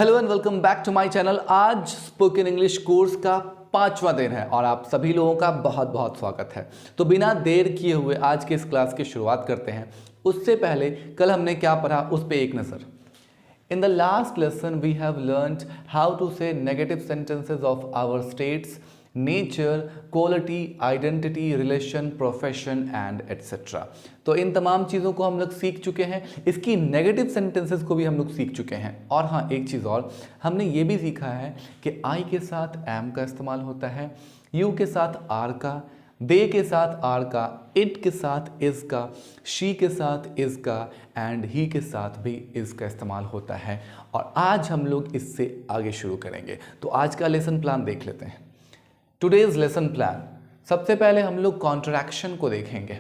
Hello and welcome back to my channel. आज spoken English course का 5वां दिन है और आप सभी लोगों का बहुत बहुत स्वागत है। तो बिना देर किए हुए आज के इस क्लास की शुरुआत करते हैं। उससे पहले कल हमने क्या पढ़ा उस पर एक नज़र। In the last lesson we have learned how to say negative sentences of our states, nature, quality, identity, relation, profession and etc. तो इन तमाम चीज़ों को हम लोग सीख चुके हैं। इसकी नेगेटिव सेंटेंसेस को भी हम लोग सीख चुके हैं। और हाँ, एक चीज़ और हमने ये भी सीखा है कि I के साथ am का इस्तेमाल होता है, you के साथ are का, दे के साथ आर का, इट के साथ इज का, शी के साथ इज का एंड ही के साथ भी इज का इस्तेमाल होता है। और आज हम लोग इससे आगे शुरू करेंगे। तो आज का लेसन प्लान देख लेते हैं। टुडेज लेसन प्लान, सबसे पहले हम लोग कॉन्ट्रैक्शन को देखेंगे,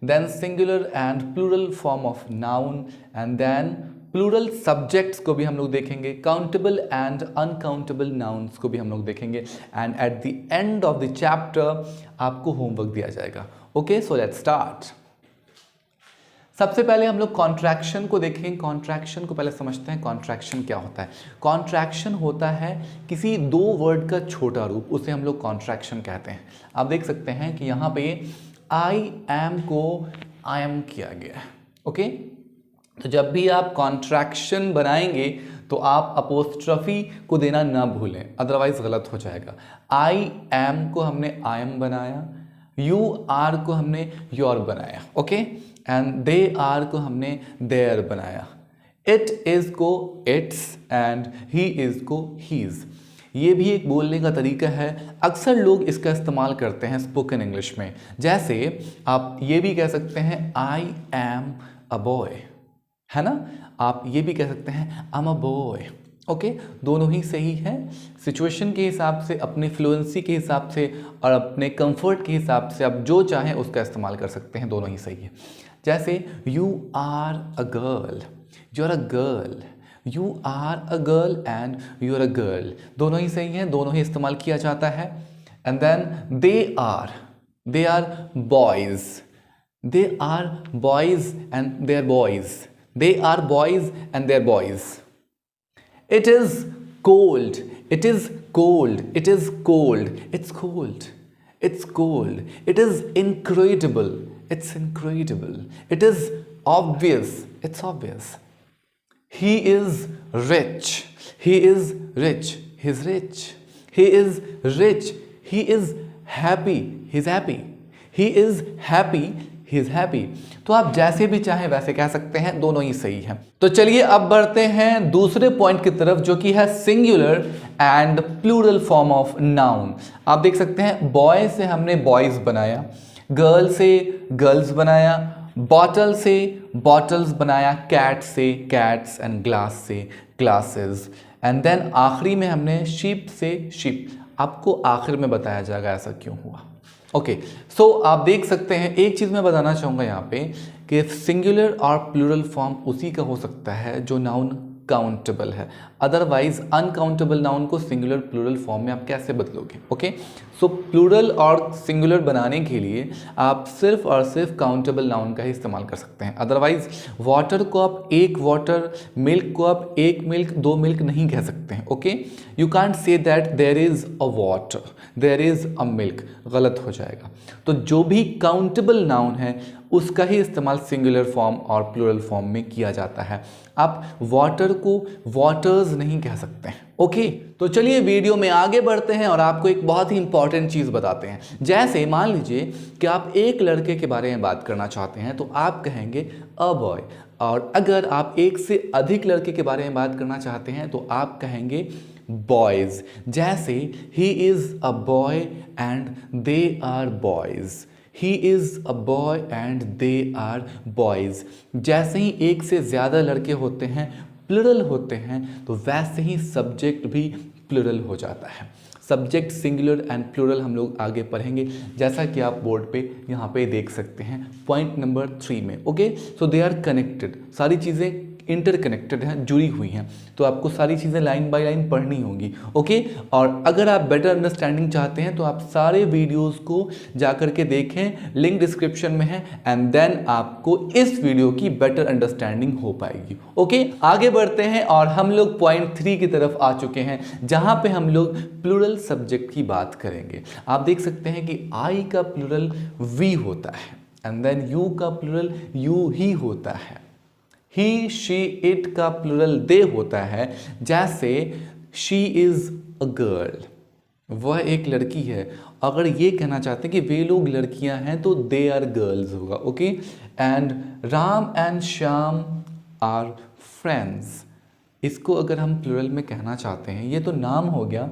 then singular and plural form of noun and then plural subjects को भी हम लोग देखेंगे, काउंटेबल एंड अनकाउंटेबल नाउन्स को भी हम लोग देखेंगे and at the end of the chapter आपको होमवर्क दिया जाएगा। Okay, so let's start. सबसे पहले हम लोग कॉन्ट्रैक्शन को देखेंगे। कॉन्ट्रैक्शन को पहले समझते हैं, कॉन्ट्रैक्शन क्या होता है। कॉन्ट्रैक्शन होता है किसी दो वर्ड का छोटा रूप, उसे हम लोग कॉन्ट्रैक्शन कहते हैं। आप देख सकते हैं कि यहाँ पे आई एम को आई एम किया गया है। ओके, तो जब भी आप कॉन्ट्रैक्शन बनाएंगे तो आप अपोस्ट्रफी को देना ना भूलें, अदरवाइज गलत हो जाएगा। आई एम को हमने आई एम बनाया, यू आर को हमने योर बनाया, ओके, एंड दे आर को हमने देयर बनाया, इट इज को इट्स एंड ही इज को हीज। ये भी एक बोलने का तरीका है, अक्सर लोग इसका इस्तेमाल करते हैं स्पोकन इंग्लिश में। जैसे आप ये भी कह सकते हैं आई एम अ बॉय, है ना। आप ये भी कह सकते हैं I am a boy. Okay, दोनों ही सही है। सिचुएशन के हिसाब से, अपनी फ्लुएंसी के हिसाब से और अपने कंफर्ट के हिसाब से आप जो चाहें उसका इस्तेमाल कर सकते हैं, दोनों ही सही है। जैसे you are a girl, you are a girl, you are a girl and you are a girl, दोनों ही सही है, दोनों ही इस्तेमाल किया जाता है। And then they are boys, they are boys and they are boys, they are boys and they're boys. It is cold, it is cold, it is cold, it's cold, it's cold. It is incredible, it's incredible. It is obvious, it's obvious. He is rich, he is rich, he's rich. He is rich, he is happy, he's happy. He is happy, he is happy. तो आप जैसे भी चाहें वैसे कह सकते हैं, दोनों ही सही हैं। तो चलिए अब बढ़ते हैं दूसरे पॉइंट की तरफ, जो कि है singular and plural form of noun. आप देख सकते हैं बॉय से हमने बॉयज बनाया, गर्ल से गर्ल्स बनाया, बॉटल से बॉटल्स बनाया, कैट से कैट्स एंड ग्लास से ग्लासेस, एंड देन आखिरी में हमने शीप से शीप। आपको आखिर में बताया जाएगा ऐसा क्यों हुआ। ओके, सो आप देख सकते हैं, एक चीज़ मैं बताना चाहूँगा यहाँ पे कि सिंगुलर और प्लूरल फॉर्म उसी का हो सकता है जो नाउन काउंटेबल है, अदरवाइज अनकाउंटेबल नाउन को सिंगुलर प्लूरल फॉर्म में आप कैसे बदलोगे। ओके, सो प्लूरल और सिंगुलर बनाने के लिए आप सिर्फ और सिर्फ काउंटेबल नाउन का ही इस्तेमाल कर सकते हैं। अदरवाइज वाटर को आप एक वाटर, मिल्क को आप एक मिल्क, दो मिल्क नहीं कह सकते हैं। Okay, you can't say that there is a water, there is a milk, गलत हो जाएगा। तो जो भी काउंटेबल नाउन है उसका ही इस्तेमाल सिंगुलर फॉर्म और प्लूरल फॉर्म में किया जाता है। आप वाटर को वाटर्स नहीं कह सकते हैं। ओके, तो चलिए वीडियो में आगे बढ़ते हैं और आपको एक बहुत ही इंपॉर्टेंट चीज़ बताते हैं। जैसे मान लीजिए कि आप एक लड़के के बारे में बात करना चाहते हैं तो आप कहेंगे अ बॉय, और अगर आप एक से अधिक लड़के के बारे में बात करना चाहते हैं तो आप कहेंगे बॉयज़। जैसे he is a boy and they are boys, he is a boy and they are boys. जैसे ही एक से ज़्यादा लड़के होते हैं, प्लूरल होते हैं, तो वैसे ही सब्जेक्ट भी प्लूरल हो जाता है। सब्जेक्ट सिंगुलर एंड प्लूरल हम लोग आगे पढ़ेंगे, जैसा कि आप बोर्ड पे यहाँ पे देख सकते हैं पॉइंट नंबर 3 में। Okay, so they are connected, सारी चीज़ें इंटरकनेक्टेड हैं, जुड़ी हुई हैं। तो आपको सारी चीज़ें लाइन बाय लाइन पढ़नी होंगी। ओके, और अगर आप बेटर अंडरस्टैंडिंग चाहते हैं तो आप सारे वीडियोस को जाकर के देखें, लिंक डिस्क्रिप्शन में है, एंड देन आपको इस वीडियो की बेटर अंडरस्टैंडिंग हो पाएगी। ओके, आगे बढ़ते हैं और हम लोग पॉइंट 3 की तरफ आ चुके हैं, जहां पे हम लोग प्लूरल सब्जेक्ट की बात करेंगे। आप देख सकते हैं कि आई का प्लूरल वी होता है, एंड देन यू का प्लूरल यू ही होता है, ही शी इट का प्लूरल दे होता है। जैसे शी इज अ गर्ल, वह एक लड़की है। अगर ये कहना चाहते हैं कि वे लोग लड़कियां हैं तो दे आर गर्ल्स होगा। Okay, and Ram and Shyam are friends, इसको अगर हम प्लूरल में कहना चाहते हैं, ये तो नाम हो गया।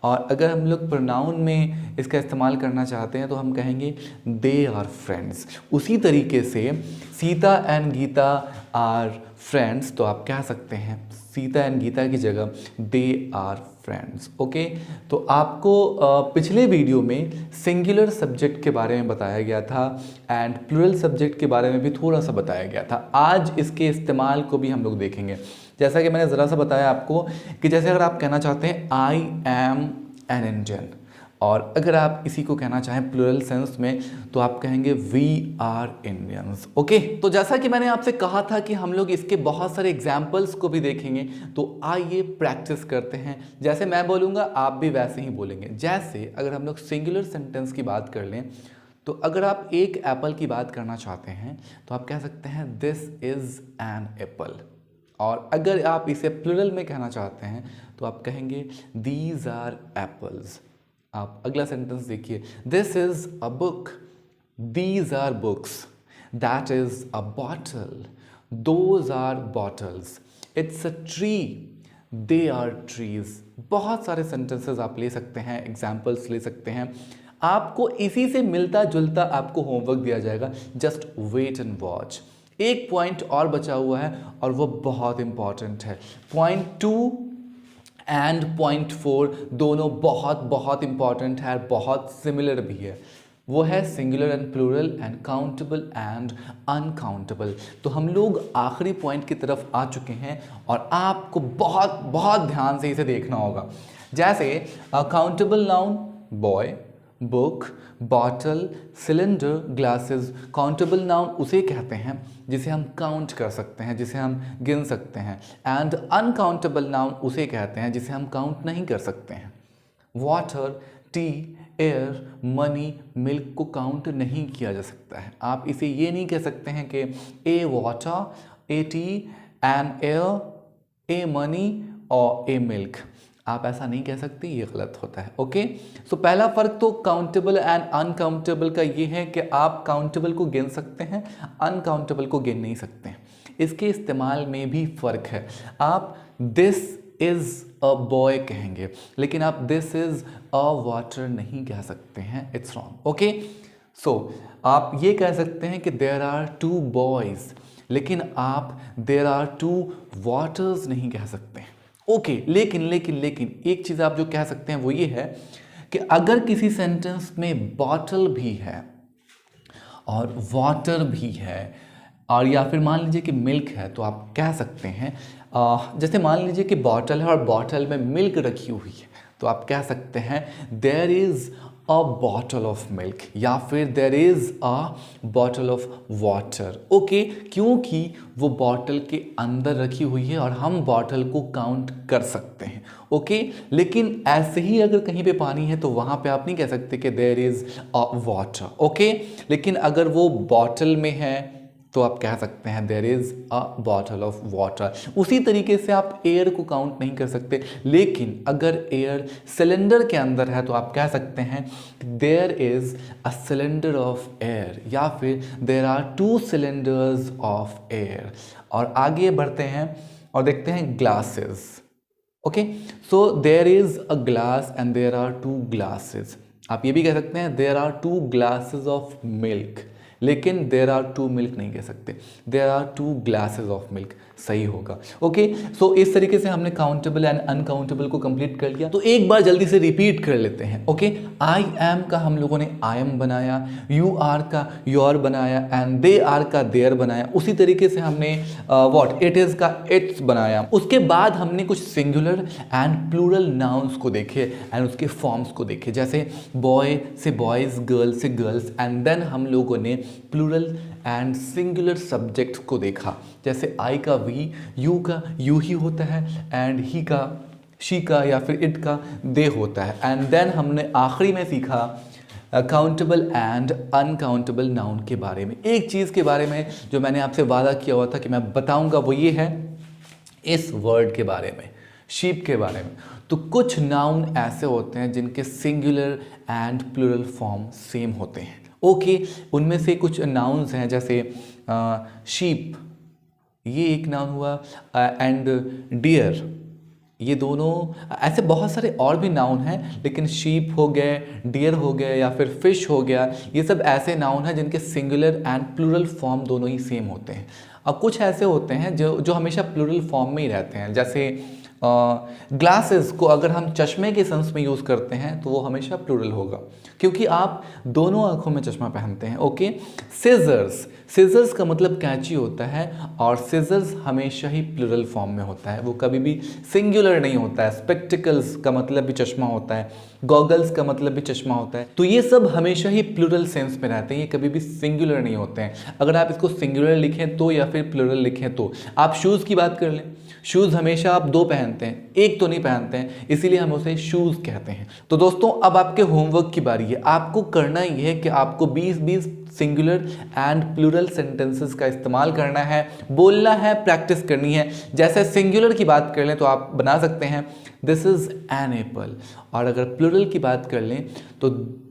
और अगर हम लोग प्रोनाउन में इसका इस्तेमाल करना चाहते हैं तो हम कहेंगे दे आर फ्रेंड्स। उसी तरीके से Sita and Gita are friends, तो आप कह सकते हैं सीता एंड गीता की जगह दे आर फ्रेंड्स। ओके, तो आपको पिछले वीडियो में सिंगुलर सब्जेक्ट के बारे में बताया गया था एंड प्लूरल सब्जेक्ट के बारे में भी थोड़ा सा बताया गया था। आज इसके इस्तेमाल को भी हम लोग देखेंगे। जैसा कि मैंने ज़रा सा बताया आपको कि जैसे अगर आप कहना चाहते हैं आई एम एन इंडियन, और अगर आप इसी को कहना चाहें प्लूरल सेंस में तो आप कहेंगे वी आर इंडियंस। ओके, तो जैसा कि मैंने आपसे कहा था कि हम लोग इसके बहुत सारे एग्जाम्पल्स को भी देखेंगे, तो आइए प्रैक्टिस करते हैं। जैसे मैं बोलूँगा आप भी वैसे ही बोलेंगे। जैसे अगर हम लोग सिंगुलर सेंटेंस की बात कर लें, तो अगर आप एक एप्पल की बात करना चाहते हैं तो आप कह सकते हैं दिस इज़ एन एप्पल। और अगर आप इसे प्लूरल में कहना चाहते हैं तो आप कहेंगे दीज आर एप्पल्स। आप अगला सेंटेंस देखिए, this is a book, these are books, that is a bottle, those are bottles, it's a tree, they are trees. बहुत सारे सेंटेंसेस आप ले सकते हैं, एग्जाम्पल्स ले सकते हैं। आपको इसी से मिलता जुलता आपको होमवर्क दिया जाएगा, जस्ट वेट एंड वॉच। एक पॉइंट और बचा हुआ है और वो बहुत इंपॉर्टेंट है। पॉइंट 2 एंड पॉइंट 4 दोनों बहुत बहुत इंपॉर्टेंट है, बहुत सिमिलर भी है। वो है singular and plural and countable and uncountable. तो हम लोग आखिरी पॉइंट की तरफ आ चुके हैं और आपको बहुत बहुत ध्यान से इसे देखना होगा। जैसे countable noun boy, book, bottle, cylinder, glasses. Countable noun उसे कहते हैं जिसे हम काउंट कर सकते हैं, जिसे हम गिन सकते हैं। एंड अनकाउंटेबल नाउन उसे कहते हैं जिसे हम काउंट नहीं कर सकते हैं। Water, T, air, money, milk को काउंट नहीं किया जा सकता है। आप इसे ये नहीं कह सकते हैं कि a water, a tea, an air, a money और ए मिल्क। आप ऐसा नहीं कह सकते, ये गलत होता है। ओके, सो पहला फर्क तो काउंटेबल एंड अनकाउंटेबल का ये है कि आप काउंटेबल को गिन सकते हैं, अनकाउंटेबल को गिन नहीं सकते हैं। इसके इस्तेमाल में भी फ़र्क है। आप दिस इज़ अ बॉय कहेंगे, लेकिन आप दिस इज़ अ वाटर नहीं कह सकते हैं, इट्स रॉन्ग। ओके, सो आप ये कह सकते हैं कि देयर आर 2 बॉयज़, लेकिन आप देयर आर 2 वाटर्स नहीं कह सकते हैं। ओके, लेकिन एक चीज़ आप जो कह सकते हैं वो ये है कि अगर किसी सेंटेंस में बॉटल भी है और वाटर भी है, और या फिर मान लीजिए कि मिल्क है, तो आप कह सकते हैं जैसे मान लीजिए कि बॉटल है और बॉटल में मिल्क रखी हुई है, तो आप कह सकते हैं there is a bottle of milk, या फिर there is a bottle of water. Okay, क्योंकि वो बॉटल के अंदर रखी हुई है और हम बॉटल को काउंट कर सकते हैं। ओके, लेकिन ऐसे ही अगर कहीं पे पानी है तो वहाँ पे आप नहीं कह सकते कि there is a water. Okay, लेकिन अगर वो बॉटल में है तो आप कह सकते हैं there is a bottle of water. उसी तरीके से आप एयर को काउंट नहीं कर सकते, लेकिन अगर एयर सिलेंडर के अंदर है तो आप कह सकते हैं there is a cylinder of air, या फिर there are 2 cylinders of air. और आगे बढ़ते हैं और देखते हैं glasses. Okay, so there is a glass and there are 2 glasses. आप ये भी कह सकते हैं there are 2 glasses of milk, लेकिन देयर आर 2 मिल्क नहीं कह सकते, there are 2 glasses of milk. सही होगा। ओके, सो इस तरीके से हमने काउंटेबल एंड अनकाउंटेबल को कंप्लीट कर लिया। तो एक बार जल्दी से रिपीट कर लेते हैं। ओके, आई एम का हम लोगों ने आई एम बनाया, यू आर का योर बनाया, एंड दे आर का देयर बनाया। उसी तरीके से हमने व्हाट इट इज का इट्स बनाया। उसके बाद हमने कुछ सिंगुलर एंड प्लूरल नाउन्स को देखे एंड उसके फॉर्म्स को देखे, जैसे बॉय से बॉयज, गर्ल से गर्ल्स, एंड देन हम लोगों ने प्लूरल एंड सिंगुलर सब्जेक्ट को देखा, जैसे आई का वी, यू का यू ही होता है, एंड ही का शी का या फिर इट का दे होता है। एंड देन हमने आखिरी में सीखा काउंटेबल एंड अनकाउंटेबल नाउन के बारे में। एक चीज़ के बारे में जो मैंने आपसे वादा किया हुआ था कि मैं बताऊंगा, वो ये है इस वर्ड के बारे में, शीप के बारे में। तो कुछ नाउन ऐसे होते हैं जिनके singular and plural form same होते हैं। ओके, उनमें से कुछ नाउन्स हैं, जैसे शीप, ये एक नाउन हुआ, एंड डियर, ये दोनों। ऐसे बहुत सारे और भी नाउन हैं, लेकिन शीप हो गए, डियर हो गए, या फिर फिश हो गया, ये सब ऐसे नाउन हैं जिनके सिंगुलर एंड प्लूरल फॉर्म दोनों ही सेम होते हैं। अब कुछ ऐसे होते हैं जो हमेशा प्लूरल फॉर्म में ही रहते हैं, जैसे ग्लासेस को अगर हम चश्मे के सेंस में यूज़ करते हैं तो वो हमेशा प्लूरल होगा, क्योंकि आप दोनों आंखों में चश्मा पहनते हैं। ओके, सिजर्स, सिजर्स का मतलब कैंची होता है, और सिजर्स हमेशा ही प्लूरल फॉर्म में होता है, वो कभी भी सिंगुलर नहीं होता है। स्पेक्टिकल्स का मतलब भी चश्मा होता है, गॉगल्स का मतलब भी चश्मा होता है। तो ये सब हमेशा ही प्लूरल सेंस में रहते हैं, ये कभी भी सिंगुलर नहीं होते हैं। अगर आप इसको सिंगुलर लिखें तो, या फिर प्लूरल लिखें तो। आप शूज़ की बात कर लें, शूज़ हमेशा आप दो पहनते हैं, एक तो नहीं पहनते हैं, इसीलिए हम उसे शूज़ कहते हैं। तो दोस्तों, अब आपके होमवर्क की बारी है। आपको करना ही है कि आपको 20-20 सिंगुलर एंड प्लूरल सेंटेंसेस का इस्तेमाल करना है, बोलना है, प्रैक्टिस करनी है। जैसे सिंगुलर की बात कर लें तो आप बना सकते हैं दिस इज़ एन एप्पल, और अगर प्लूरल की बात कर लें तो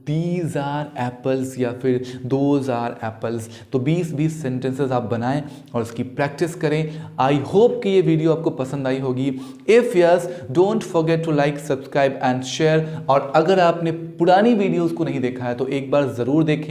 दीज आर एप्पल्स या फिर दोज आर एप्पल्स। तो 20-20 सेंटेंसेस आप बनाएं और उसकी प्रैक्टिस करें। आई होप कि ये वीडियो आपको पसंद आई होगी। If yes, don't forget to like, subscribe and share. और अगर आपने पुरानी वीडियोज़ को नहीं देखा है तो एक बार ज़रूर देखें।